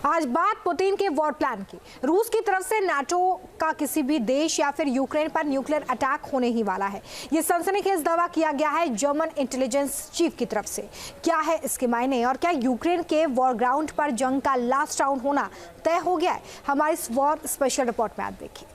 आज बात पुतिन के वॉर प्लान की। रूस की तरफ से नाटो का किसी भी देश या फिर यूक्रेन पर न्यूक्लियर अटैक होने ही वाला है। ये सनसनीखेज दावा किया गया है जर्मन इंटेलिजेंस चीफ की तरफ से। क्या है इसके मायने और क्या यूक्रेन के वॉर ग्राउंड पर जंग का लास्ट राउंड होना तय हो गया है? हमारी इस वॉर स्पेशल रिपोर्ट में आप देखिए।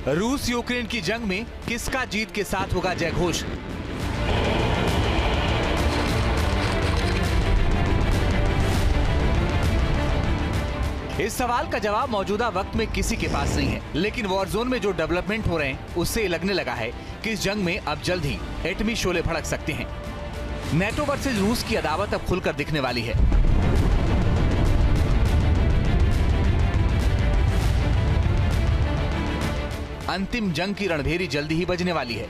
रूस यूक्रेन की जंग में किसका जीत के साथ होगा जयघोष? इस सवाल का जवाब मौजूदा वक्त में किसी के पास नहीं है, लेकिन वॉर जोन में जो डेवलपमेंट हो रहे हैं उससे लगने लगा है कि इस जंग में अब जल्द ही एटमी शोले भड़क सकते हैं। नेटो वर्सेस रूस की अदावत अब खुलकर दिखने वाली है। अंतिम जंग की रणभेरी जल्दी ही बजने वाली है।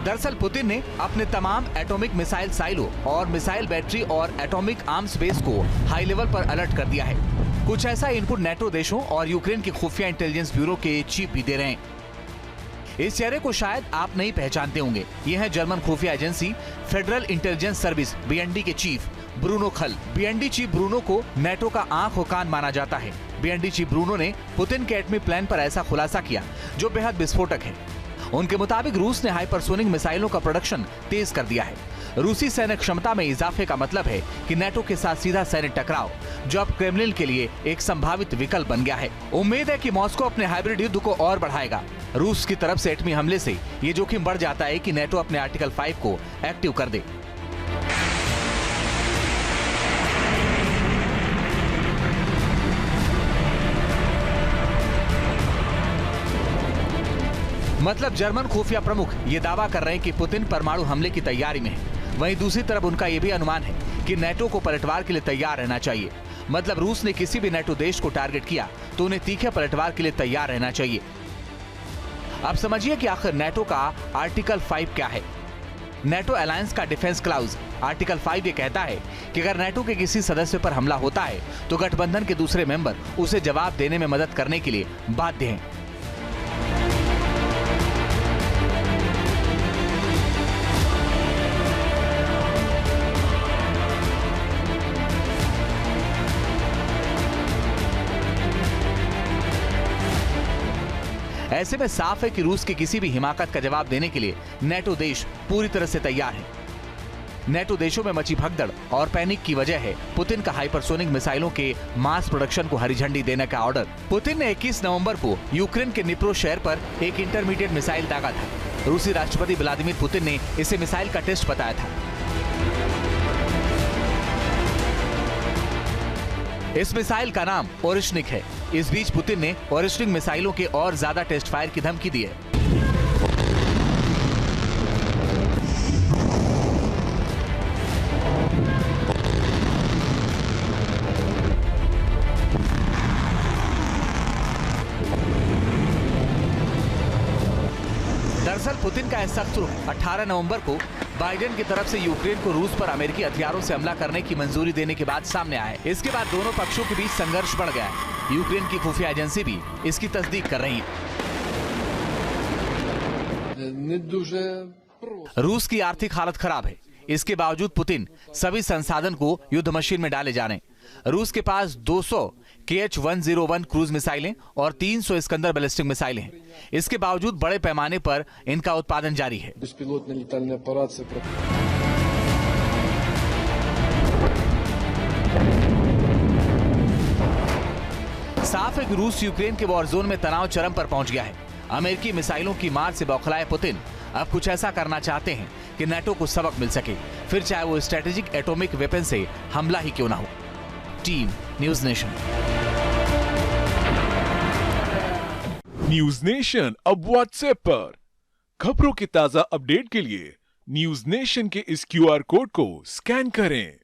दरअसल पुतिन ने अपने तमाम एटॉमिक मिसाइल साइलो और मिसाइल बैटरी और एटॉमिक आर्म्स बेस को हाई लेवल पर अलर्ट कर दिया है। कुछ ऐसा इनपुट नेटो देशों और यूक्रेन के खुफिया इंटेलिजेंस ब्यूरो के चीफ भी दे रहे हैं। इस चेहरे को शायद आप नहीं पहचानते होंगे। ये है जर्मन खुफिया agency federal intelligence service BND के चीफ ब्रूनो खल। बीएनडी चीफ ब्रूनो को नेटो का आंख और कान माना जाता है। बीएनडी चीफ ब्रूनो ने पुतिन के एटमी प्लान पर ऐसा खुलासा किया जो बेहद विस्फोटक है। उनके मुताबिक रूस ने हाइपरसोनिक मिसाइलों का प्रोडक्शन तेज कर दिया है। रूसी सैन्य क्षमता में इजाफे का मतलब है कि नेटो के साथ सीधा सैन्य टकराव, जो अब क्रेमलिन के लिए एक संभावित विकल्प बन गया है। उम्मीद है कि मॉस्को अपने हाइब्रिड युद्ध को और बढ़ाएगा। रूस की तरफ से एटमी हमले से ये जोखिम बढ़ जाता है कि नेटो अपने आर्टिकल 5 को एक्टिव कर दे। मतलब जर्मन खुफिया प्रमुख ये दावा कर रहे हैं कि पुतिन परमाणु हमले की तैयारी में है। वहीं दूसरी तरफ उनका ये भी अनुमान है कि नेटो को पलटवार के लिए तैयार रहना चाहिए। मतलब रूस ने किसी भी नेटो देश को टारगेट किया तो उन्हें तीखे पलटवार के लिए तैयार रहना चाहिए। अब समझिए कि आखिर नेटो का आर्टिकल 5 क्या है। नेटो अलायंस का डिफेंस क्लाउज आर्टिकल 5 ये कहता है कि अगर नेटो के किसी सदस्य पर हमला होता है तो गठबंधन के दूसरे मेंबर उसे जवाब देने में मदद करने के लिए बाध्य हैं। ऐसे में साफ है कि रूस की किसी भी हिमाकत का जवाब देने के लिए नेटो देश पूरी तरह से तैयार है। नेटो देशों में मची भगदड़ और पैनिक की वजह है पुतिन का हाइपरसोनिक मिसाइलों के मास प्रोडक्शन को हरी झंडी देने का ऑर्डर। पुतिन ने 21 नवंबर को यूक्रेन के निप्रो शहर पर एक इंटरमीडिएट मिसाइल दागा था। रूसी राष्ट्रपति व्लादिमीर पुतिन ने इसे मिसाइल का टेस्ट बताया था। इस मिसाइल का नाम ओरिशनिक है। इस बीच पुतिन ने ओरिशनिक मिसाइलों के और ज्यादा टेस्ट फायर की धमकी दी है। दरअसल पुतिन का ऐसा सख्त रुख 18 नवंबर को बाइडेन की तरफ से यूक्रेन को रूस पर अमेरिकी हथियारों से हमला करने की मंजूरी देने के बाद सामने आया है। इसके बाद दोनों पक्षों के बीच संघर्ष बढ़ गया है। यूक्रेन की खुफिया एजेंसी भी इसकी तस्दीक कर रही है। रूस की आर्थिक हालत खराब है। इसके बावजूद पुतिन सभी संसाधन को युद्ध मशीन में डाले जा रहे हैं। रूस के पास 200 KH-101 क्रूज मिसाइलें और 300 इस्कंदर बैलिस्टिक मिसाइलें हैं। इसके बावजूद बड़े पैमाने पर इनका उत्पादन जारी है। साफ है कि रूस यूक्रेन के वॉर जोन में तनाव चरम पर पहुंच गया है। अमेरिकी मिसाइलों की मार से बौखलाए पुतिन अब कुछ ऐसा करना चाहते हैं कि नेटो को सबक मिल सके, फिर चाहे वो स्ट्रेटेजिक एटॉमिक वेपन से हमला ही क्यों ना हो। Team news nation. News nation अब व्हाट्सएप पर खबरों की ताजा अपडेट के लिए न्यूज नेशन के इस QR कोड को स्कैन करें।